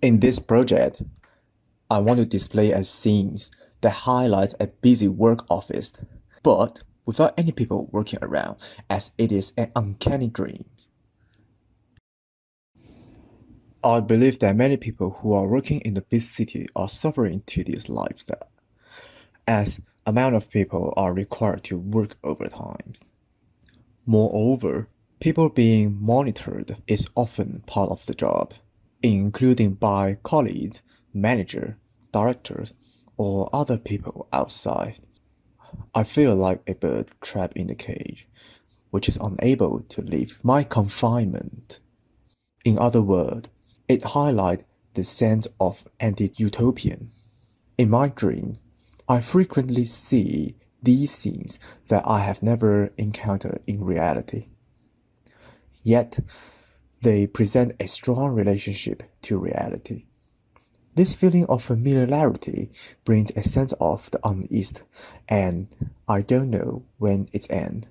In this project, I want to display a scene that highlights a busy work office, but without any people working around, as it is an uncanny dream. I believe that many people who are working in the big city are suffering to this lifestyle, as amount of people are required to work overtime. Moreover, people being monitored is often part of the job, including by colleagues, manager, directors, or other people outside. I feel like a bird trapped in a cage, which is unable to leave my confinement. In other words, it highlights the sense of anti-utopian. In my dream, I frequently see these scenes that I have never encountered in reality. Yet, they present a strong relationship to reality. This feeling of familiarity brings a sense of the unease, and I don't know when it ends.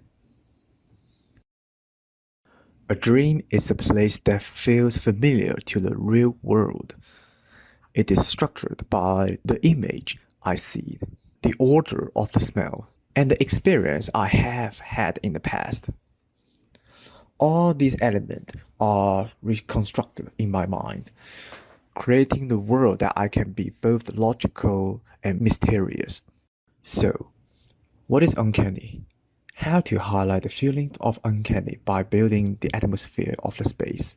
A dream is a place that feels familiar to the real world. It is structured by the image I see, the order of the smell, and the experience I have had in the past. All these elements are reconstructed in my mind, creating the world that I can be both logical and mysterious. So, what is uncanny? How to highlight the feeling of uncanny by building the atmosphere of the space.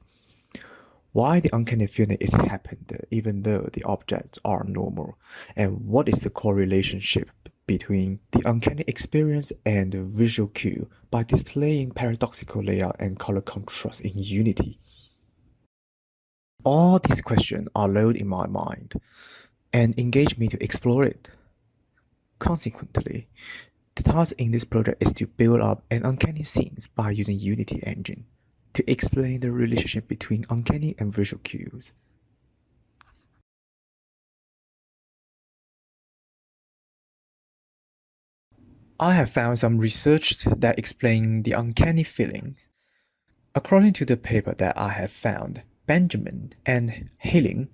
Why the uncanny feeling is happened even though the objects are normal, and what is the correlationship between the uncanny experience and the visual cue by displaying paradoxical layout and color contrast in Unity. All these questions are loaded in my mind and engage me to explore it. Consequently, the task in this project is to build up an uncanny scenes by using Unity engine to explain the relationship between uncanny and visual cues. I have found some research that explain the uncanny feelings. According to the paper that I have found, Benjamin and Hailing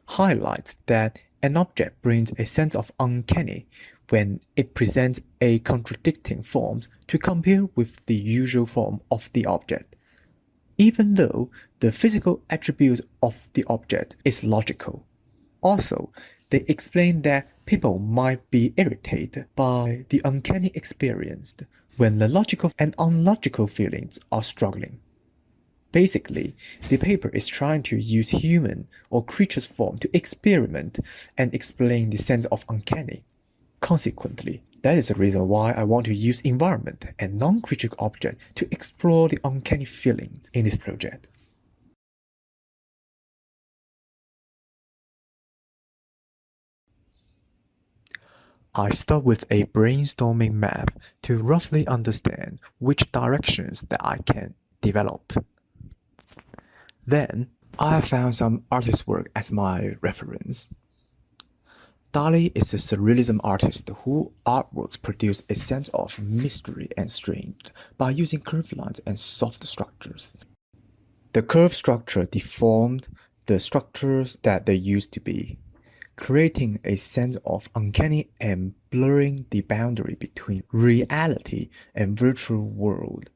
highlights that an object brings a sense of uncanny when it presents a contradicting form to compare with the usual form of the object, even though the physical attribute of the object is logical. Also, they explain that people might be irritated by the uncanny experience when the logical and unlogical feelings are struggling. Basically, the paper is trying to use human or creature's form to experiment and explain the sense of uncanny. Consequently, that is the reason why I want to use environment and non-creature object to explore the uncanny feelings in this project. I start with a brainstorming map to roughly understand which directions that I can develop. Then, I found some artist work as my reference. Dali is a surrealism artist whose artworks produce a sense of mystery and strange by using curved lines and soft structures. The curved structure deformed the structures that they used to be, creating a sense of uncanny and blurring the boundary between reality and virtual world.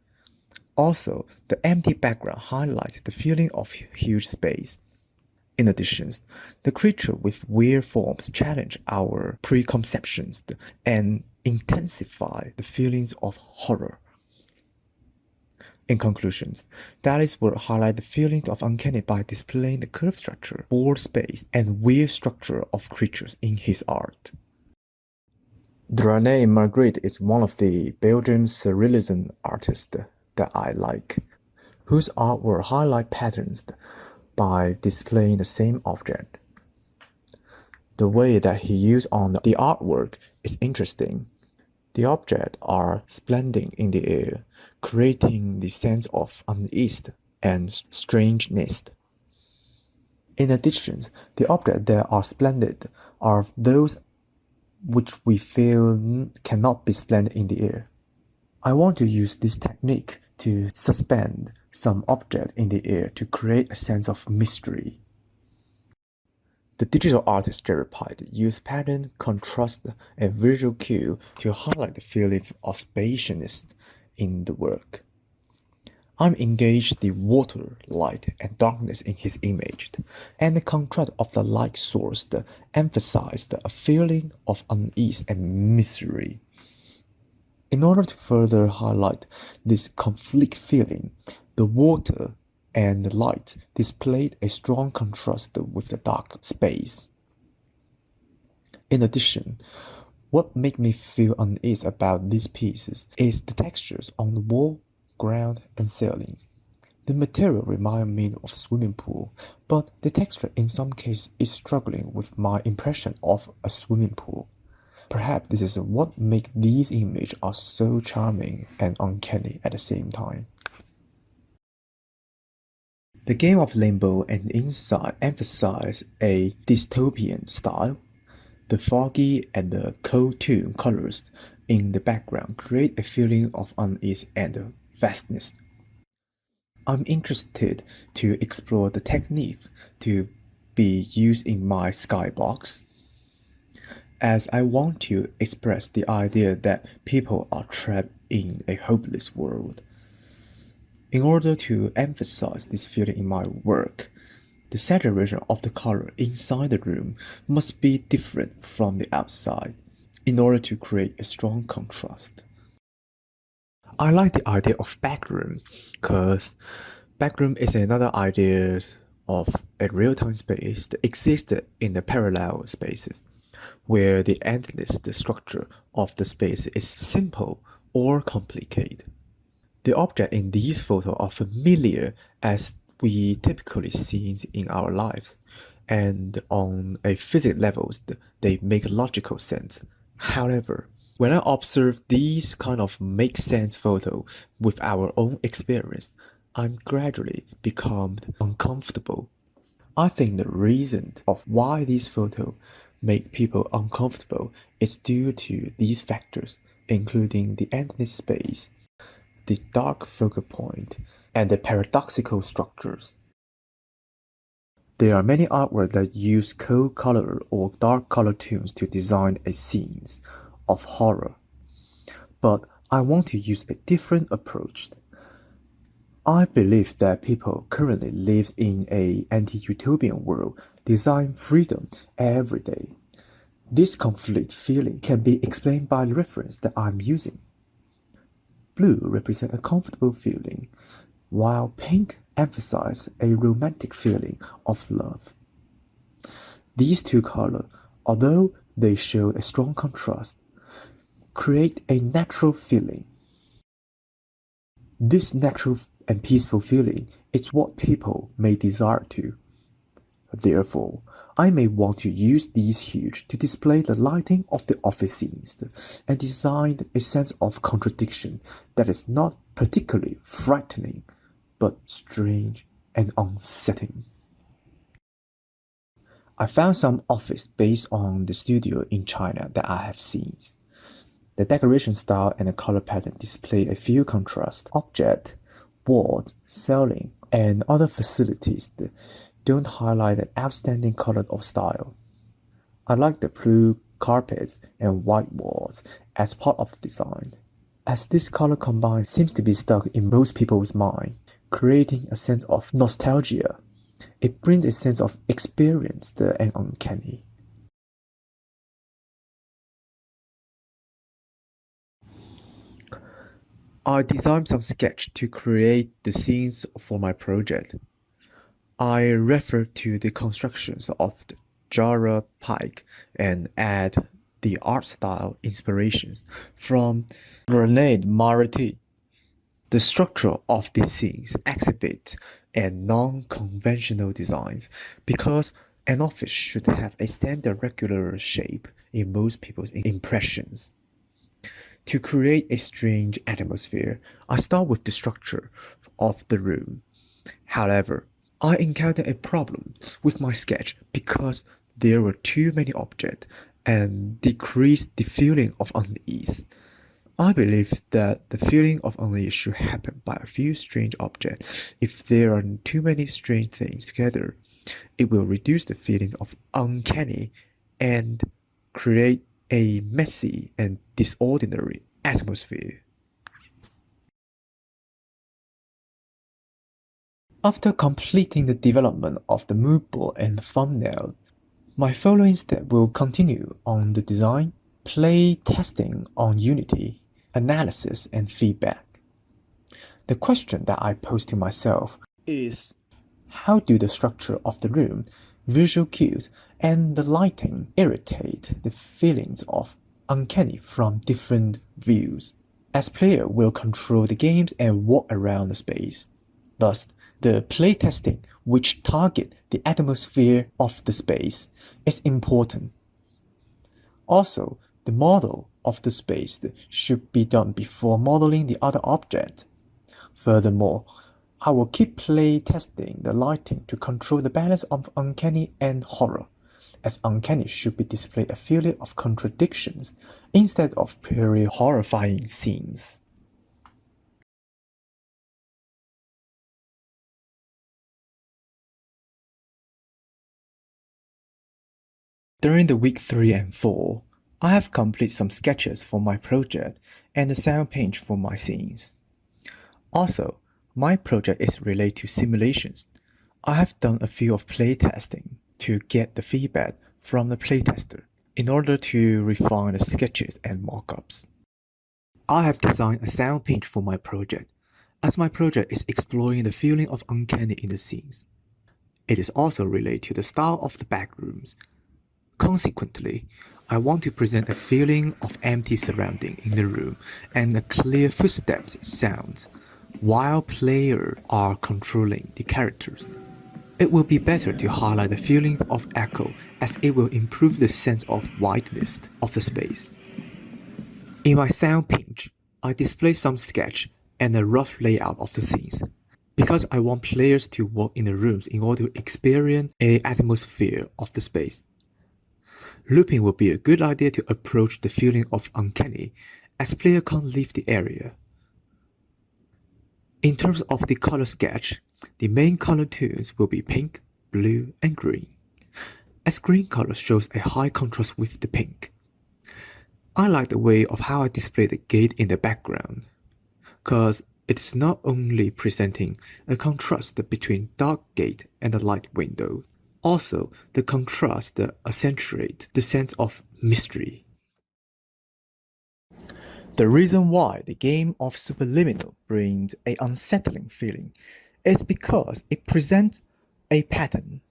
Also, the empty background highlights the feeling of huge space. In addition, the creature with weird forms challenge our preconceptions and intensify the feelings of horror. In conclusion, Dallas would highlight the feeling of uncanny by displaying the curved structure, bored space, and weird structure of creatures in his art. Drané Magritte is one of the Belgian surrealism artists that I like, whose artwork highlight patterns by displaying the same object. The way that he used on the artwork is interesting. The objects are splendid in the air, creating the sense of unease and strangeness. In addition, the objects that are splendid are those which we feel cannot be splendid in the air. I want to use this technique to suspend some object in the air to create a sense of mystery. The digital artist Jerry Pite used pattern, contrast, and visual cue to highlight the feeling of spaciousness in the work. I'm engaged the water, light, and darkness in his image, and the contrast of the light source emphasized a feeling of unease and misery. In order to further highlight this conflict feeling, the water and the light displayed a strong contrast with the dark space. In addition, what made me feel unease about these pieces is the textures on the wall, ground, and ceilings. The material reminds me of swimming pool, but the texture in some cases is struggling with my impression of a swimming pool. Perhaps this is what makes these images are so charming and uncanny at the same time. The game of Limbo and Inside emphasize a dystopian style. The foggy and the cold tone colors in the background create a feeling of unease and vastness. I'm interested to explore the technique to be used in my skybox, as I want to express the idea that people are trapped in a hopeless world. In order to emphasize this feeling in my work, the saturation of the color inside the room must be different from the outside in order to create a strong contrast. I like the idea of backroom because backroom is another idea of a real-time space that exists in the parallel spaces, where the endless structure of the space is simple or complicated. The objects in these photos are familiar as we typically see in our lives, and on a physics level, they make logical sense. However, when I observe these kind of make sense photos with our own experience, I'm gradually become uncomfortable. I think the reason of why these photos make people uncomfortable is due to these factors, including the endless space, the dark focal point, and the paradoxical structures. There are many artworks that use cold color or dark color tones to design a scenes of horror, but I want to use a different approach. I believe that people currently live in an anti-utopian world designed freedom every day. This conflict feeling can be explained by the reference that I'm using. Blue represents a comfortable feeling, while pink emphasizes a romantic feeling of love. These two colors, although they show a strong contrast, create a natural feeling. This natural and peaceful feeling is what people may desire to. Therefore, I may want to use these hues to display the lighting of the office scenes and design a sense of contradiction that is not particularly frightening, but strange and unsettling. I found some office based on the studio in China that I have seen. The decoration style and the color pattern display a few contrast objects, walls, ceiling, and other facilities that don't highlight an outstanding color or style. I like the blue carpets and white walls as part of the design, as this color combine seems to be stuck in most people's mind, creating a sense of nostalgia. It brings a sense of experience and uncanny. I designed some sketch to create the scenes for my project. I refer to the constructions of the Jara Pike and add the art style inspirations from René Maritti. The structure of these scenes exhibit a non-conventional designs because an office should have a standard regular shape in most people's impressions. To create a strange atmosphere, I start with the structure of the room. However, I encountered a problem with my sketch because there were too many objects and decreased the feeling of unease. I believe that the feeling of unease should happen by a few strange objects. If there are too many strange things together, It will reduce the feeling of uncanny and create a messy and disordinary atmosphere. After completing the development of the mood board and the thumbnail, my following step will continue on the design, play testing on Unity, analysis, and feedback. The question that I pose to myself is, how do the structure of the room, visual cues, and the lighting irritate the feelings of uncanny from different views? As player will control the games and walk around the space. Thus, the playtesting, which target the atmosphere of the space, is important. Also, the model of the space should be done before modeling the other object. Furthermore, I will keep play testing the lighting to control the balance of uncanny and horror, as uncanny should be displayed a feeling of contradictions instead of purely horrifying scenes. During the week 3 and 4, I have completed some sketches for my project and the sound page for my scenes. Also, my project is related to simulations. I have done a few of playtesting to get the feedback from the playtester in order to refine the sketches and mockups. I have designed a sound page for my project, as my project is exploring the feeling of uncanny in the scenes. It is also related to the style of the backrooms. Consequently, I want to present a feeling of empty surrounding in the room and a clear footsteps sound, while players are controlling the characters. It will be better to highlight the feeling of echo, as it will improve the sense of wideness of the space. In my sound page, I display some sketch and a rough layout of the scenes, because I want players to walk in the rooms in order to experience an atmosphere of the space. Looping will be a good idea to approach the feeling of uncanny, as player can't leave the area. In terms of the color sketch, the main color tones will be pink, blue, and green, as green color shows a high contrast with the pink. I like the way of how I display the gate in the background, cause it is not only presenting a contrast between dark gate and the light window, also the contrast accentuates the sense of mystery. The reason why the game of Superliminal brings an unsettling feeling is because it presents a pattern.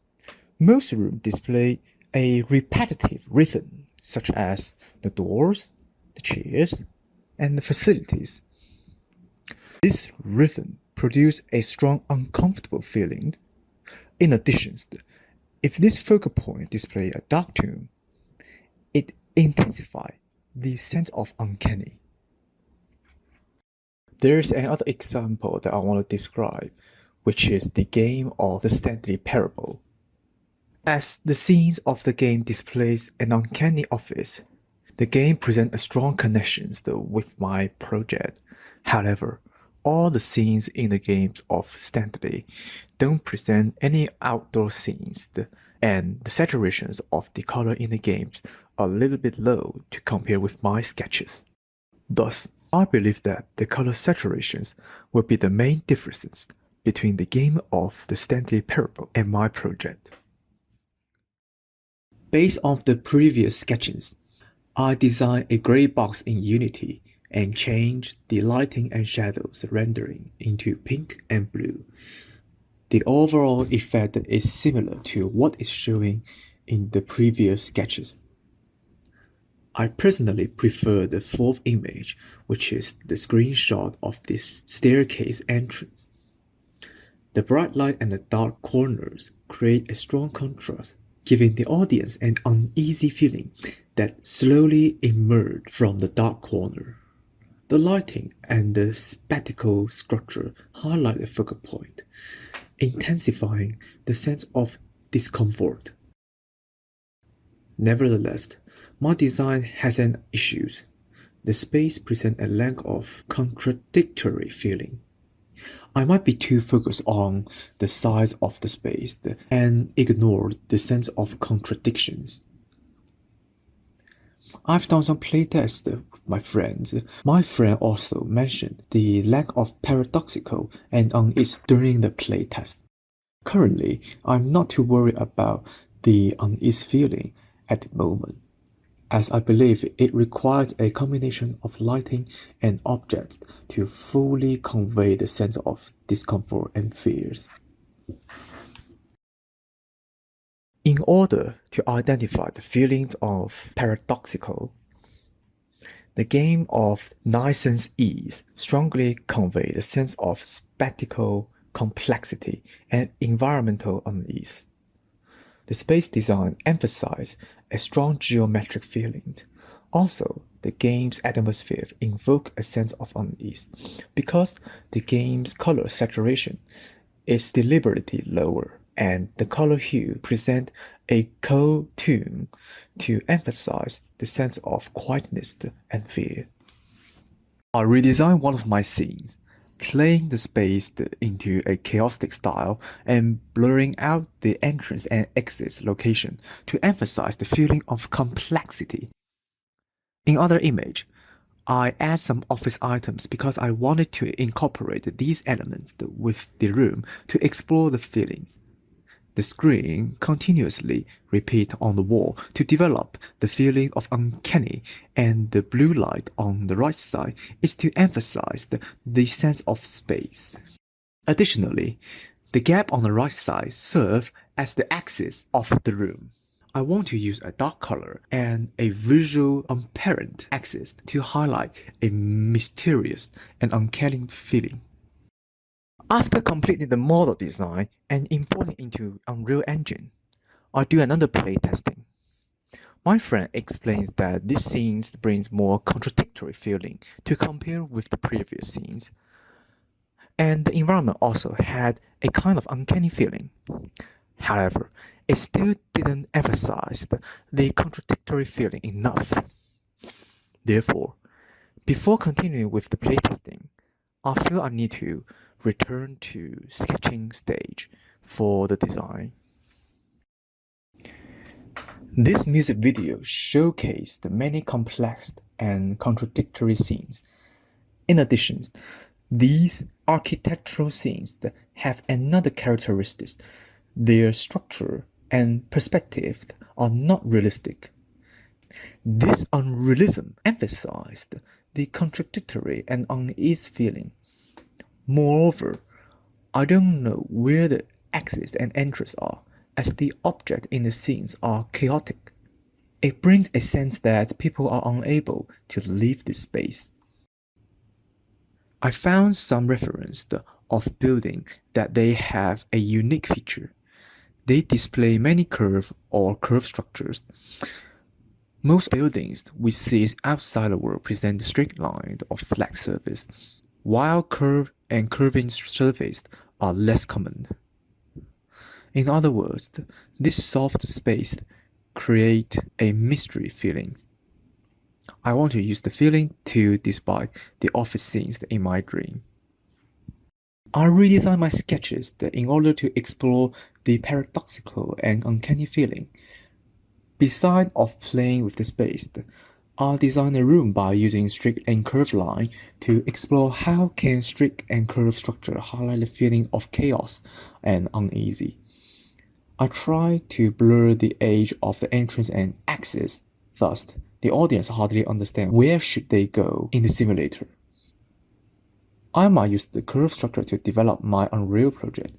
Most rooms display a repetitive rhythm, such as the doors, the chairs, and the facilities. This rhythm produces a strong uncomfortable feeling. In addition, if this focal point displays a dark tone, it intensifies the sense of uncanny. There's another example that I want to describe, which is the game of the Stanley Parable. As the scenes of the game displays an uncanny office, the game presents a strong connection with my project. However, all the scenes in the games of Stanley don't present any outdoor scenes, and the saturations of the color in the games are a little bit low to compare with my sketches. Thus, I believe that the color saturations will be the main differences between the game of the Stanley Parable and my project. Based on the previous sketches, I designed a gray box in Unity and changed the lighting and shadows rendering into pink and blue. The overall effect is similar to what is showing in the previous sketches. I personally prefer the fourth image, which is the screenshot of this staircase entrance. The bright light and the dark corners create a strong contrast, giving the audience an uneasy feeling that slowly emerged from the dark corner. The lighting and the spectacle structure highlight the focal point, intensifying the sense of discomfort. Nevertheless, my design has an issues. The space presents a lack of contradictory feeling. I might be too focused on the size of the space and ignore the sense of contradictions. I've done some playtests with my friends. My friend also mentioned the lack of paradoxical and unease during the playtest. Currently, I'm not too worried about the unease feeling at the moment, as I believe it requires a combination of lighting and objects to fully convey the sense of discomfort and fears. In order to identify the feelings of paradoxical, the game of Nicen's ease strongly convey the sense of spectacle, complexity, and environmental unease. The space design emphasizes a strong geometric feeling. Also, the game's atmosphere invoke a sense of unease because the game's color saturation is deliberately lower and the color hue present a cold tone to emphasize the sense of quietness and fear. I redesigned one of my scenes, playing the space into a chaotic style and blurring out the entrance and exit location to emphasize the feeling of complexity. In other image, I add some office items because I wanted to incorporate these elements with the room to explore the feelings. The screen continuously repeat on the wall to develop the feeling of uncanny, and the blue light on the right side is to emphasize the sense of space. Additionally, the gap on the right side serves as the axis of the room. I want to use a dark color and a visual apparent axis to highlight a mysterious and uncanny feeling. After completing the model design and importing into Unreal Engine, I do another playtesting. My friend explains that this scene brings more contradictory feeling to compare with the previous scenes, and the environment also had a kind of uncanny feeling. However, it still didn't emphasize the contradictory feeling enough. Therefore, before continuing with the playtesting, I feel I need to return to sketching stage for the design. This music video showcased the many complex and contradictory scenes. In addition, these architectural scenes have another characteristic. Their structure and perspective are not realistic. This unrealism emphasized the contradictory and unease feeling. Moreover, I don't know where the exits and entries are, as the objects in the scenes are chaotic. It brings a sense that people are unable to leave this space. I found some reference of buildings that they have a unique feature. They display many curved or curved structures. Most buildings we see outside the world present straight lines or flat surface, while curved and curving surfaces are less common. In other words, this soft space creates a mystery feeling. I want to use the feeling to describe the office scenes in my dream. I redesigned my sketches in order to explore the paradoxical and uncanny feeling. Besides of playing with the space, I designed a room by using straight and curved line to explore how can straight and curved structure highlight the feeling of chaos and uneasy. I try to blur the edge of the entrance and axis, thus the audience hardly understand where should they go in the simulator. I might use the curve structure to develop my Unreal project,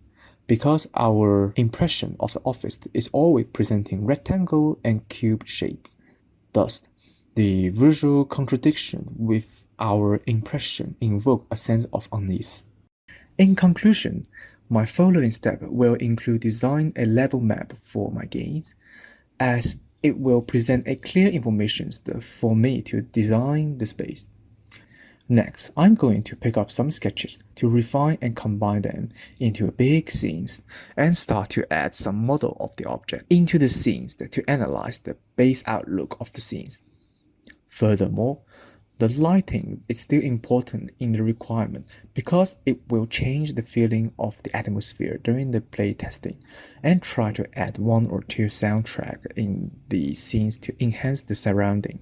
because our impression of the office is always presenting rectangle and cube shapes. Thus, the visual contradiction with our impression invoke a sense of unease. In conclusion, my following step will include design a level map for my games, as it will present a clear information for me to design the space. Next, I'm going to pick up some sketches to refine and combine them into big scenes and start to add some model of the object into the scenes to analyze the base outlook of the scenes. Furthermore, The lighting is still important in the requirement because it will change the feeling of the atmosphere during the play testing and try to add one or two soundtrack in the scenes to enhance the surrounding.